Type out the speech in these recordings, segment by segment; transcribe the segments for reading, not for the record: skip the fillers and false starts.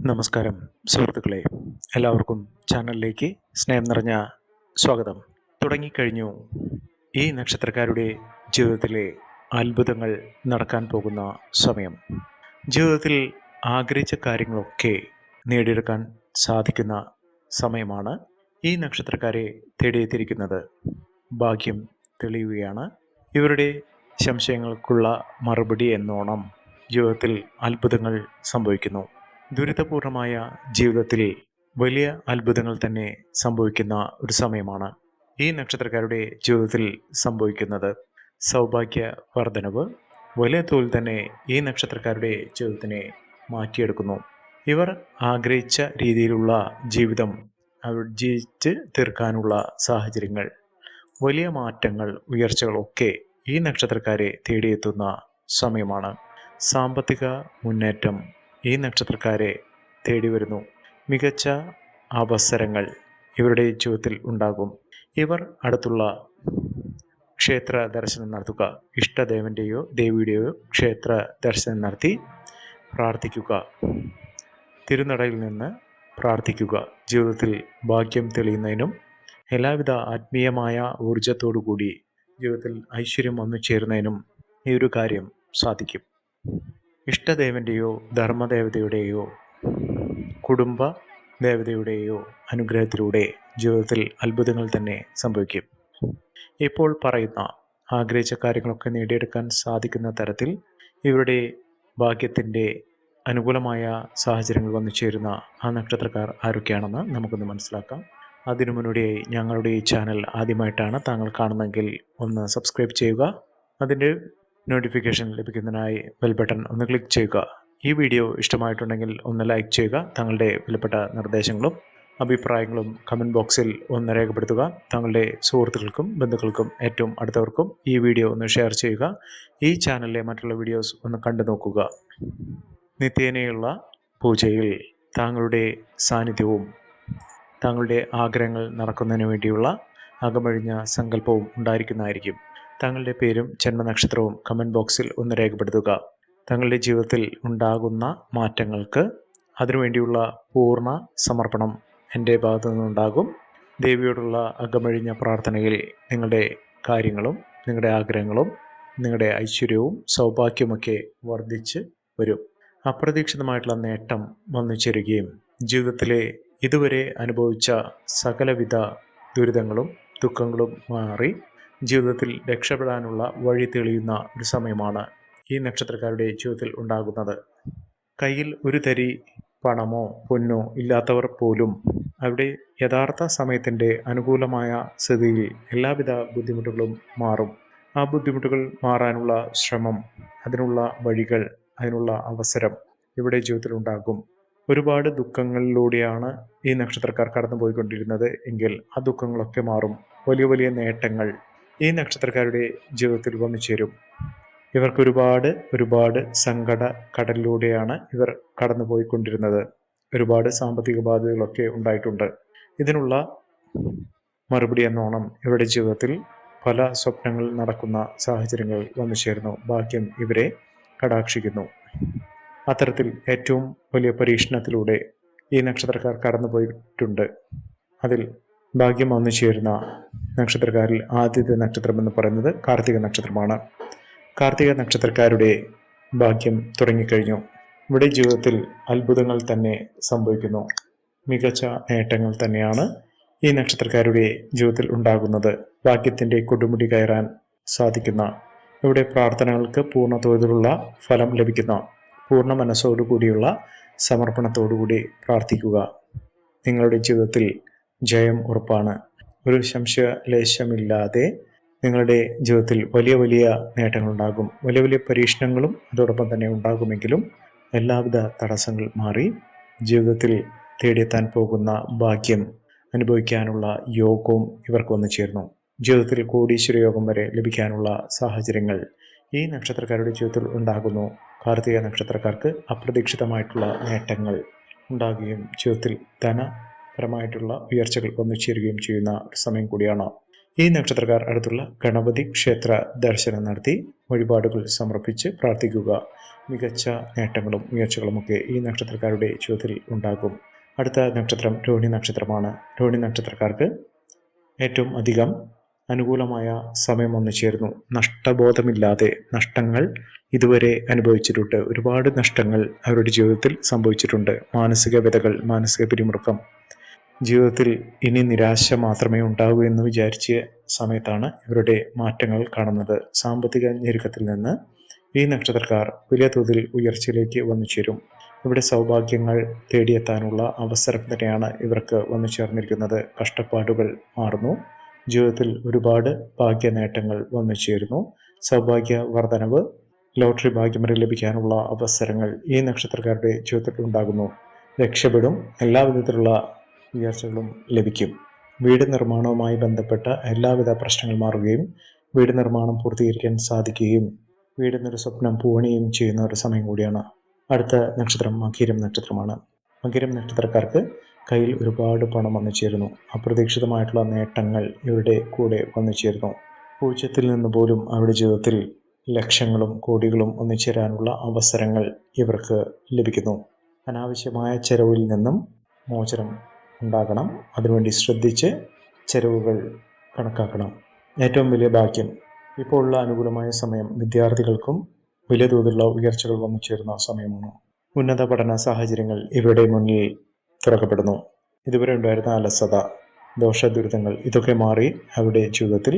നമസ്കാരം സുഹൃത്തുക്കളെ, എല്ലാവർക്കും ചാനലിലേക്ക് സ്നേഹം നിറഞ്ഞ സ്വാഗതം. തുടങ്ങിക്കഴിഞ്ഞു ഈ നക്ഷത്രക്കാരുടെ ജീവിതത്തിലെ അത്ഭുതങ്ങൾ നടക്കാൻ പോകുന്ന സമയം. ജീവിതത്തിൽ ആഗ്രഹിച്ച കാര്യങ്ങളൊക്കെ നേടിയെടുക്കാൻ സാധിക്കുന്ന സമയമാണ് ഈ നക്ഷത്രക്കാരെ തേടിയെത്തിയിരിക്കുന്നത്. ഭാഗ്യം തെളിയുകയാണ്. ഇവരുടെ സംശയങ്ങൾക്കുള്ള മറുപടി എന്നോണം ജീവിതത്തിൽ അത്ഭുതങ്ങൾ സംഭവിക്കുന്നു. ദുരിതപൂർണമായ ജീവിതത്തിൽ വലിയ അത്ഭുതങ്ങൾ തന്നെ സംഭവിക്കുന്ന ഒരു സമയമാണ് ഈ നക്ഷത്രക്കാരുടെ ജീവിതത്തിൽ സംഭവിക്കുന്നത്. സൗഭാഗ്യ വർധനവ് വലിയ തോതിൽ തന്നെ ഈ നക്ഷത്രക്കാരുടെ ജീവിതത്തിനെ മാറ്റിയെടുക്കുന്നു. ഇവർ ആഗ്രഹിച്ച രീതിയിലുള്ള ജീവിതം അവർ ജീവിച്ച് തീർക്കാനുള്ള സാഹചര്യങ്ങൾ, വലിയ മാറ്റങ്ങൾ, ഉയർച്ചകളൊക്കെ ഈ നക്ഷത്രക്കാരെ തേടിയെത്തുന്ന സമയമാണ്. സാമ്പത്തിക മുന്നേറ്റം ഈ നക്ഷത്രക്കാരെ തേടി വരുന്നു. മികച്ച അവസരങ്ങൾ ഇവരുടെ ജീവിതത്തിൽ ഉണ്ടാകും. ഇവർ അടുത്തുള്ള ക്ഷേത്ര ദർശനം നടത്തുക, ഇഷ്ടദേവൻ്റെയോ ദേവിയുടെയോ ക്ഷേത്ര ദർശനം നടത്തി പ്രാർത്ഥിക്കുക, തിരുനടയിൽ നിന്ന് പ്രാർത്ഥിക്കുക. ജീവിതത്തിൽ ഭാഗ്യം തെളിയുന്നതിനും എല്ലാവിധ ആത്മീയമായ ഊർജത്തോടു കൂടി ജീവിതത്തിൽ ഐശ്വര്യം വന്നു ചേരുന്നതിനും ഈ ഒരു കാര്യം സാധിക്കും. ഇഷ്ടദേവൻ്റെയോ ധർമ്മദേവതയുടെയോ കുടുംബ ദേവതയുടെയോ അനുഗ്രഹത്തിലൂടെ ജീവിതത്തിൽ അത്ഭുതങ്ങൾ തന്നെ സംഭവിക്കും. ഇപ്പോൾ പറയുന്ന ആഗ്രഹിച്ച കാര്യങ്ങളൊക്കെ നേടിയെടുക്കാൻ സാധിക്കുന്ന തരത്തിൽ ഇവരുടെ ഭാഗ്യത്തിൻ്റെ അനുകൂലമായ സാഹചര്യങ്ങൾ വന്നു ചേരുന്ന ആ നക്ഷത്രക്കാർ ആരൊക്കെയാണെന്ന് നമുക്കൊന്ന് മനസ്സിലാക്കാം. അതിനു മുന്നോടിയായി ഞങ്ങളുടെ ഈ ചാനൽ ആദ്യമായിട്ടാണ് താങ്കൾ കാണുന്നതെങ്കിൽ ഒന്ന് സബ്സ്ക്രൈബ് ചെയ്യുക. അതിൻ്റെ നോട്ടിഫിക്കേഷൻ ലഭിക്കുന്നതിനായി ബെൽ ബട്ടൺ ഒന്ന് ക്ലിക്ക് ചെയ്യുക. ഈ വീഡിയോ ഇഷ്ടമായിട്ടുണ്ടെങ്കിൽ ഒന്ന് ലൈക്ക് ചെയ്യുക. തങ്ങളുടെ വിലപ്പെട്ട നിർദ്ദേശങ്ങളും അഭിപ്രായങ്ങളും കമൻറ്റ് ബോക്സിൽ ഒന്ന് രേഖപ്പെടുത്തുക. തങ്ങളുടെ സുഹൃത്തുക്കൾക്കും ബന്ധുക്കൾക്കും ഏറ്റവും അടുത്തവർക്കും ഈ വീഡിയോ ഒന്ന് ഷെയർ ചെയ്യുക. ഈ ചാനലിലെ മറ്റുള്ള വീഡിയോസ് ഒന്ന് കണ്ടു നോക്കുക. നിത്യേനയുള്ള പൂജയിൽ താങ്കളുടെ സാന്നിധ്യവും താങ്കളുടെ ആഗ്രഹങ്ങൾ നടക്കുന്നതിന് വേണ്ടിയുള്ള അകമഴിഞ്ഞ സങ്കല്പവും ഉണ്ടായിരിക്കുന്നതായിരിക്കും. താങ്കളുടെ പേരും ജന്മനക്ഷത്രവും കമൻറ്റ് ബോക്സിൽ ഒന്ന് രേഖപ്പെടുത്തുക. താങ്കളുടെ ജീവിതത്തിൽ ഉണ്ടാകുന്ന മാറ്റങ്ങൾക്ക് അതിനുവേണ്ടിയുള്ള പൂർണ്ണ സമർപ്പണം എൻ്റെ ഭാഗത്തു നിന്നുണ്ടാകും. ദേവിയോടുള്ള അകമഴിഞ്ഞ പ്രാർത്ഥനയിൽ നിങ്ങളുടെ കാര്യങ്ങളും നിങ്ങളുടെ ആഗ്രഹങ്ങളും നിങ്ങളുടെ ഐശ്വര്യവും സൗഭാഗ്യമൊക്കെ വർദ്ധിച്ച് വരും. അപ്രതീക്ഷിതമായിട്ടുള്ള നേട്ടം വന്നു ചേരുകയും ജീവിതത്തിലെ ഇതുവരെ അനുഭവിച്ച സകലവിധ ദുരിതങ്ങളും ദുഃഖങ്ങളും മാറി ജീവിതത്തിൽ രക്ഷപ്പെടാനുള്ള വഴി തെളിയുന്ന ഒരു സമയമാണ് ഈ നക്ഷത്രക്കാരുടെ ജീവിതത്തിൽ ഉണ്ടാകുന്നത്. കയ്യിൽ ഒരു തരി പണമോ പൊന്നോ ഇല്ലാത്തവർ പോലും അവരുടെ യഥാർത്ഥ സമയത്തിൻ്റെ അനുകൂലമായ സ്ഥിതിയിൽ എല്ലാവിധ ബുദ്ധിമുട്ടുകളും മാറും. ആ ബുദ്ധിമുട്ടുകൾ മാറാനുള്ള ശ്രമം, അതിനുള്ള വഴികൾ, അതിനുള്ള അവസരം ഇവിടെ ജീവിതത്തിൽ ഉണ്ടാകും. ഒരുപാട് ദുഃഖങ്ങളിലൂടെയാണ് ഈ നക്ഷത്രക്കാർ കടന്നു പോയിക്കൊണ്ടിരുന്നത് എങ്കിൽ ആ ദുഃഖങ്ങളൊക്കെ മാറും. വലിയ വലിയ നേട്ടങ്ങൾ ഈ നക്ഷത്രക്കാരുടെ ജീവിതത്തിൽ വന്നു ചേരും. ഇവർക്ക് ഒരുപാട് സങ്കട കടലിലൂടെയാണ് ഇവർ കടന്നു പോയിക്കൊണ്ടിരുന്നത്. ഒരുപാട് സാമ്പത്തിക ബാധ്യതകളൊക്കെ ഉണ്ടായിട്ടുണ്ട്. ഇതിനുള്ള മറുപടി എന്നോണം ഇവരുടെ ജീവിതത്തിൽ പല സ്വപ്നങ്ങൾ നടക്കുന്ന സാഹചര്യങ്ങൾ വന്നു ചേരുന്നു. ഭാഗ്യം ഇവരെ കടാക്ഷിക്കുന്നു. അത്തരത്തിൽ ഏറ്റവും വലിയ പരീക്ഷണത്തിലൂടെ ഈ നക്ഷത്രക്കാർ കടന്നു പോയിട്ടുണ്ട്. അതിൽ ഭാഗ്യം വന്നു ചേരുന്ന നക്ഷത്രക്കാരിൽ ആദ്യത്തെ നക്ഷത്രം എന്ന് പറയുന്നത് കാർത്തിക നക്ഷത്രമാണ്. കാർത്തിക നക്ഷത്രക്കാരുടെ ഭാഗ്യം തുടങ്ങിക്കഴിഞ്ഞു. ഇവിടെ ജീവിതത്തിൽ അത്ഭുതങ്ങൾ തന്നെ സംഭവിക്കുന്നു. മികച്ച നേട്ടങ്ങൾ തന്നെയാണ് ഈ നക്ഷത്രക്കാരുടെ ജീവിതത്തിൽ ഉണ്ടാകുന്നത്. ഭാഗ്യത്തിൻ്റെ കൊടുമുടി കയറാൻ സാധിക്കുന്ന, ഇവിടെ പ്രാർത്ഥനകൾക്ക് പൂർണ്ണ തോതിലുള്ള ഫലം ലഭിക്കുന്ന, പൂർണ്ണ മനസ്സോടുകൂടിയുള്ള സമർപ്പണത്തോടുകൂടി പ്രാർത്ഥിക്കുക. നിങ്ങളുടെ ജീവിതത്തിൽ ജയം ഉറപ്പാണ്. ഒരു സംശയലേശമില്ലാതെ നിങ്ങളുടെ ജീവിതത്തിൽ വലിയ വലിയ നേട്ടങ്ങളുണ്ടാകും. വലിയ വലിയ പരീക്ഷണങ്ങളും അതോടൊപ്പം തന്നെ ഉണ്ടാകുമെങ്കിലും എല്ലാവിധ തടസ്സങ്ങൾ മാറി ജീവിതത്തിൽ തേടിയെത്താൻ പോകുന്ന ഭാഗ്യം അനുഭവിക്കാനുള്ള യോഗവും ഇവർക്ക് വന്നു ചേർന്നു. ജീവിതത്തിൽ കോടീശ്വര യോഗം വരെ ലഭിക്കാനുള്ള സാഹചര്യങ്ങൾ ഈ നക്ഷത്രക്കാരുടെ ജീവിതത്തിൽ ഉണ്ടാകുന്നു. കാർത്തിക നക്ഷത്രക്കാർക്ക് അപ്രതീക്ഷിതമായിട്ടുള്ള നേട്ടങ്ങൾ ഉണ്ടാകുകയും ജീവിതത്തിൽ ധനപരമായിട്ടുള്ള ഉയർച്ചകൾ വന്നു ചേരുകയും ചെയ്യുന്ന ഒരു സമയം കൂടിയാണ്. ഈ നക്ഷത്രക്കാർ അടുത്തുള്ള ഗണപതി ക്ഷേത്ര ദർശനം നടത്തി വഴിപാടുകൾ സമർപ്പിച്ച് പ്രാർത്ഥിക്കുക. മികച്ച നേട്ടങ്ങളും ഉയർച്ചകളുമൊക്കെ ഈ നക്ഷത്രക്കാരുടെ ജീവിതത്തിൽ ഉണ്ടാകും. അടുത്ത നക്ഷത്രം രോഹിണി നക്ഷത്രമാണ്. രോഹിണി നക്ഷത്രക്കാർക്ക് ഏറ്റവും അധികം അനുകൂലമായ സമയം വന്നു ചേർന്നു. നഷ്ടബോധമില്ലാതെ നഷ്ടങ്ങൾ ഇതുവരെ അനുഭവിച്ചിട്ടുണ്ട്. ഒരുപാട് നഷ്ടങ്ങൾ അവരുടെ ജീവിതത്തിൽ സംഭവിച്ചിട്ടുണ്ട്. മാനസിക വ്യതകൾ, മാനസിക പിരിമുറുക്കം, ജീവിതത്തിൽ ഇനി നിരാശ മാത്രമേ ഉണ്ടാകൂ എന്ന് വിചാരിച്ച സമയത്താണ് ഇവരുടെ മാറ്റങ്ങൾ കാണുന്നത്. സാമ്പത്തിക ഞെരുക്കത്തിൽ നിന്ന് ഈ നക്ഷത്രക്കാർ വലിയ തോതിൽ ഉയർച്ചയിലേക്ക് വന്നു ചേരും. ഇവിടെ സൗഭാഗ്യങ്ങൾ തേടിയെത്താനുള്ള അവസരം തന്നെയാണ് ഇവർക്ക് വന്നു ചേർന്നിരിക്കുന്നത്. കഷ്ടപ്പാടുകൾ മാറുന്നു. ജീവിതത്തിൽ ഒരുപാട് ഭാഗ്യ നേട്ടങ്ങൾ വന്നു ചേരുന്നു. സൗഭാഗ്യ വർധനവ്, ലോട്ടറി ഭാഗ്യം വരെ ലഭിക്കാനുള്ള അവസരങ്ങൾ ഈ നക്ഷത്രക്കാരുടെ ജീവിതത്തിൽ ഉണ്ടാകുന്നു. രക്ഷപ്പെടും. എല്ലാവിധത്തിലുള്ള ഉയർച്ചകളും ലഭിക്കും. വീട് നിർമ്മാണവുമായി ബന്ധപ്പെട്ട എല്ലാവിധ പ്രശ്നങ്ങൾ മാറുകയും വീട് നിർമ്മാണം പൂർത്തീകരിക്കാൻ സാധിക്കുകയും വീടിനൊരു സ്വപ്നം പൂവണിയും ചെയ്യുന്ന ഒരു സമയം കൂടിയാണ്. അടുത്ത നക്ഷത്രം മകീരം നക്ഷത്രമാണ്. മകീരം നക്ഷത്രക്കാർക്ക് കയ്യിൽ ഒരുപാട് പണം വന്നു ചേരുന്നു. അപ്രതീക്ഷിതമായിട്ടുള്ള നേട്ടങ്ങൾ ഇവരുടെ കൂടെ വന്നു ചേരുന്നു. പൂജ്യത്തിൽ നിന്ന് പോലും അവരുടെ ജീവിതത്തിൽ ലക്ഷങ്ങളും കോടികളും ഒന്നിച്ചേരാനുള്ള അവസരങ്ങൾ ഇവർക്ക് ലഭിക്കുന്നു. അനാവശ്യമായ ചെലവിൽ നിന്നും മോചനം ഉണ്ടാകണം. അതിനുവേണ്ടി ശ്രദ്ധിച്ച് ചെലവുകൾ കണക്കാക്കണം. ഏറ്റവും വലിയ ഭാഗ്യം ഇപ്പോൾ ഉള്ള അനുകൂലമായ സമയം വിദ്യാർത്ഥികൾക്കും വലിയ തോതിലുള്ള ഉയർച്ചകൾ വന്നു ചേരുന്ന സമയമാണ്. ഉന്നത പഠന സാഹചര്യങ്ങൾ ഇവരുടെ മുന്നിൽ തുറക്കപ്പെടുന്നു. ഇതുവരെ ഉണ്ടായിരുന്ന അലസത, ദോഷദുരിതങ്ങൾ ഇതൊക്കെ മാറി അവരുടെ ജീവിതത്തിൽ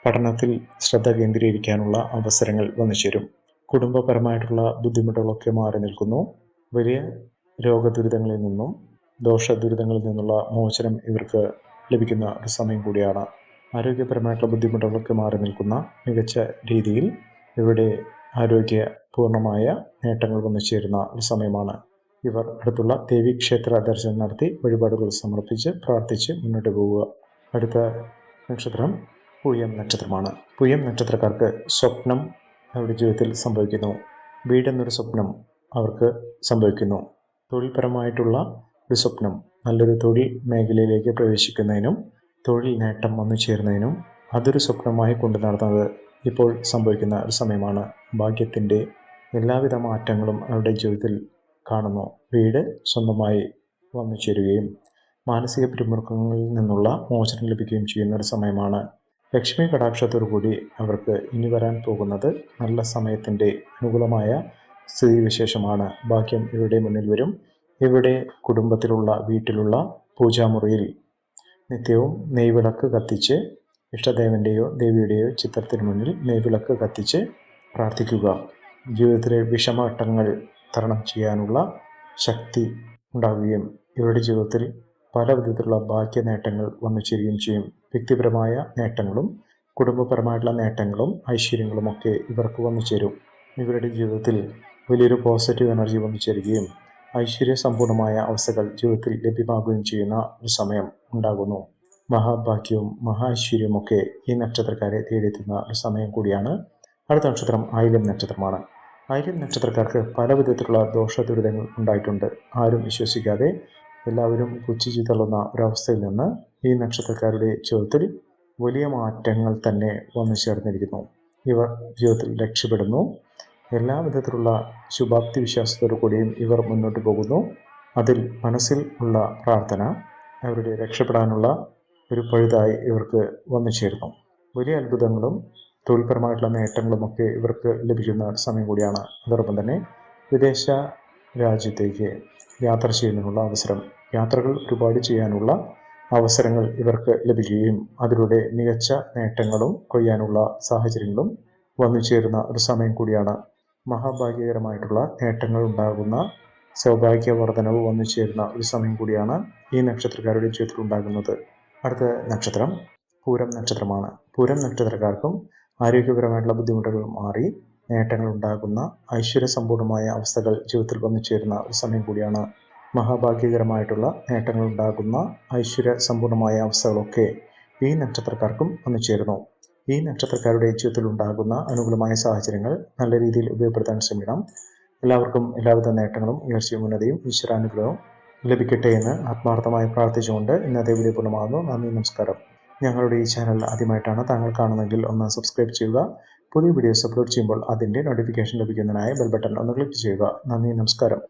പഠനത്തിൽ ശ്രദ്ധ കേന്ദ്രീകരിക്കാനുള്ള അവസരങ്ങൾ വന്നു ചേരും. കുടുംബപരമായിട്ടുള്ള ബുദ്ധിമുട്ടുകളൊക്കെ മാറി നിൽക്കുന്നു. വലിയ രോഗദുരിതങ്ങളിൽ നിന്നും ദോഷദുരിതങ്ങളിൽ നിന്നുള്ള മോചനം ഇവർക്ക് ലഭിക്കുന്ന ഒരു സമയം കൂടിയാണ്. ആരോഗ്യപരമായിട്ടുള്ള ബുദ്ധിമുട്ടുകളൊക്കെ മാറി നിൽക്കുന്ന മികച്ച രീതിയിൽ ഇവരുടെ ആരോഗ്യപൂർണമായ നേട്ടങ്ങൾ വന്നു ചേരുന്ന ഒരു സമയമാണ്. ഇവർ അടുത്തുള്ള ദേവീക്ഷേത്ര ദർശനം നടത്തി വഴിപാടുകൾ സമർപ്പിച്ച് പ്രാർത്ഥിച്ച് മുന്നോട്ട് പോവുക. അടുത്ത നക്ഷത്രം പൂയം നക്ഷത്രമാണ്. പൂയം നക്ഷത്രക്കാർക്ക് സ്വപ്നം അവരുടെ ജീവിതത്തിൽ സംഭവിക്കുന്നു. വീടെന്നൊരു സ്വപ്നം അവർക്ക് സംഭവിക്കുന്നു. തൊഴിൽപരമായിട്ടുള്ള ഒരു സ്വപ്നം, നല്ലൊരു തൊഴിൽ മേഖലയിലേക്ക് പ്രവേശിക്കുന്നതിനും തൊഴിൽ നേട്ടം വന്നു ചേരുന്നതിനും അതൊരു സ്വപ്നമായി കൊണ്ടു നടന്നത് ഇപ്പോൾ സംഭവിക്കുന്ന ഒരു സമയമാണ്. ഭാഗ്യത്തിൻ്റെ എല്ലാവിധ മാറ്റങ്ങളും അവരുടെ ജീവിതത്തിൽ കാണുന്നു. വീട് സ്വന്തമായി വന്നു ചേരുകയും മാനസിക പിരിമുറുക്കങ്ങളിൽ നിന്നുള്ള മോചനം ലഭിക്കുകയും ചെയ്യുന്ന ഒരു സമയമാണ്. ലക്ഷ്മി കടാക്ഷത്തോടു കൂടി അവർക്ക് ഇനി വരാൻ പോകുന്നത് നല്ല സമയത്തിൻ്റെ അനുകൂലമായ സ്ഥിതിവിശേഷമാണ്. ഭാഗ്യം ഇവരുടെ മുന്നിൽ വരും. ഇവിടെ കുടുംബത്തിലുള്ള വീട്ടിലുള്ള പൂജാമുറിയിൽ നിത്യവും നെയ്വിളക്ക് കത്തിച്ച് ഇഷ്ടദേവൻ്റെയോ ദേവിയുടെയോ ചിത്രത്തിന് മുന്നിൽ നെയ്വിളക്ക് കത്തിച്ച് പ്രാർത്ഥിക്കുക. ജീവിതത്തിലെ വിഷമഘട്ടങ്ങൾ തരണം ചെയ്യാനുള്ള ശക്തി ഉണ്ടാവുകയും ഇവരുടെ ജീവിതത്തിൽ പല വിധത്തിലുള്ള ഭാഗ്യ നേട്ടങ്ങൾ വന്നു ചേരുകയും ചെയ്യും. വ്യക്തിപരമായ നേട്ടങ്ങളും കുടുംബപരമായിട്ടുള്ള നേട്ടങ്ങളും ഐശ്വര്യങ്ങളുമൊക്കെ ഇവർക്ക് വന്നു ചേരും. ഇവരുടെ ജീവിതത്തിൽ വലിയൊരു പോസിറ്റീവ് എനർജി വന്നു ചേരുകയും ഐശ്വര്യ സമ്പൂർണമായ അവസ്ഥകൾ ജീവിതത്തിൽ ലഭ്യമാകുകയും ചെയ്യുന്ന ഒരു സമയം ഉണ്ടാകുന്നു. മഹാഭാഗ്യവും മഹാഐശ്വര്യവുമൊക്കെ ഈ നക്ഷത്രക്കാരെ തേടിയെത്തുന്ന ഒരു സമയം കൂടിയാണ്. അടുത്ത നക്ഷത്രം ആയില്യം നക്ഷത്രമാണ്. ആയില്യം നക്ഷത്രക്കാർക്ക് പല വിധത്തിലുള്ള ദോഷദുരിതങ്ങൾ ഉണ്ടായിട്ടുണ്ട്. ആരും വിശ്വസിക്കാതെ എല്ലാവരും പുച്ഛിച്ചു തള്ളുന്ന ഒരവസ്ഥയിൽ നിന്ന് ഈ നക്ഷത്രക്കാരുടെ ജീവിതത്തിൽ വലിയ മാറ്റങ്ങൾ തന്നെ വന്നു ചേർന്നിരിക്കുന്നു. ഇവർ ജീവിതത്തിൽ രക്ഷപ്പെടുന്നു. എല്ലാ വിധത്തിലുള്ള ശുഭാപ്തി വിശ്വാസത്തോടു കൂടിയും ഇവർ മുന്നോട്ട് പോകുന്നു. അതിൽ മനസ്സിൽ ഉള്ള പ്രാർത്ഥന അവരുടെ രക്ഷപ്പെടാനുള്ള ഒരു പഴുതായി ഇവർക്ക് വന്നു ചേരുന്നു. വലിയ അത്ഭുതങ്ങളും തൊഴിൽപരമായിട്ടുള്ള നേട്ടങ്ങളുമൊക്കെ ഇവർക്ക് ലഭിക്കുന്ന സമയം കൂടിയാണ്. അതോടൊപ്പം തന്നെ വിദേശ രാജ്യത്തേക്ക് യാത്ര ചെയ്യുന്നതിനുള്ള അവസരം, യാത്രകൾ ഒരുപാട് ചെയ്യാനുള്ള അവസരങ്ങൾ ഇവർക്ക് ലഭിക്കുകയും അതിലൂടെ മികച്ച നേട്ടങ്ങളും കൊയ്യാനുള്ള സാഹചര്യങ്ങളും വന്നു ചേരുന്ന ഒരു സമയം കൂടിയാണ്. മഹാഭാഗ്യകരമായിട്ടുള്ള നേട്ടങ്ങൾ ഉണ്ടാകുന്ന സൗഭാഗ്യവർദ്ധനവ് വന്നു ചേരുന്ന ഒരു സമയം കൂടിയാണ് ഈ നക്ഷത്രക്കാരുടെ ജീവിതത്തിൽ ഉണ്ടാകുന്നത്. അടുത്ത നക്ഷത്രം പൂരം നക്ഷത്രമാണ്. പൂരം നക്ഷത്രക്കാർക്കും ആരോഗ്യപരമായിട്ടുള്ള ബുദ്ധിമുട്ടുകൾ മാറി നേട്ടങ്ങൾ ഉണ്ടാകുന്ന ഐശ്വര്യസമ്പൂർണമായ അവസ്ഥകൾ ജീവിതത്തിൽ വന്നു ചേരുന്ന ഒരു സമയം കൂടിയാണ്. മഹാഭാഗ്യകരമായിട്ടുള്ള നേട്ടങ്ങൾ ഉണ്ടാകുന്ന ഐശ്വര്യ സമ്പൂർണമായ അവസ്ഥകളൊക്കെ ഈ നക്ഷത്രക്കാർക്കും വന്നു ചേരുന്നു. ഈ നക്ഷത്രക്കാരുടെ ജീവിതത്തിൽ ഉണ്ടാകുന്ന അനുകൂലമായ സാഹചര്യങ്ങൾ നല്ല രീതിയിൽ ഉപയോഗപ്പെടുത്താൻ ശ്രമിക്കണം. എല്ലാവർക്കും എല്ലാവിധ നേട്ടങ്ങളും ഉയർച്ചയും ഉന്നതിയും ഈശ്വരാനുഗ്രഹവും ലഭിക്കട്ടെ എന്ന് ആത്മാർത്ഥമായി പ്രാർത്ഥിച്ചുകൊണ്ട് ഇന്നത്തെ വീഡിയോ പൂർണ്ണമാകുന്നു. നന്ദി, നമസ്കാരം. ഞങ്ങളുടെ ഈ ചാനൽ ആദ്യമായിട്ടാണ് താങ്കൾ കാണുന്നതെങ്കിൽ ഒന്ന് സബ്സ്ക്രൈബ് ചെയ്യുക. പുതിയ വീഡിയോസ് അപ്ലോഡ് ചെയ്യുമ്പോൾ അതിൻ്റെ നോട്ടിഫിക്കേഷൻ ലഭിക്കുന്നതിനായി ബെൽ ബട്ടൺ ഒന്ന് ക്ലിക്ക് ചെയ്യുക. നന്ദി, നമസ്കാരം.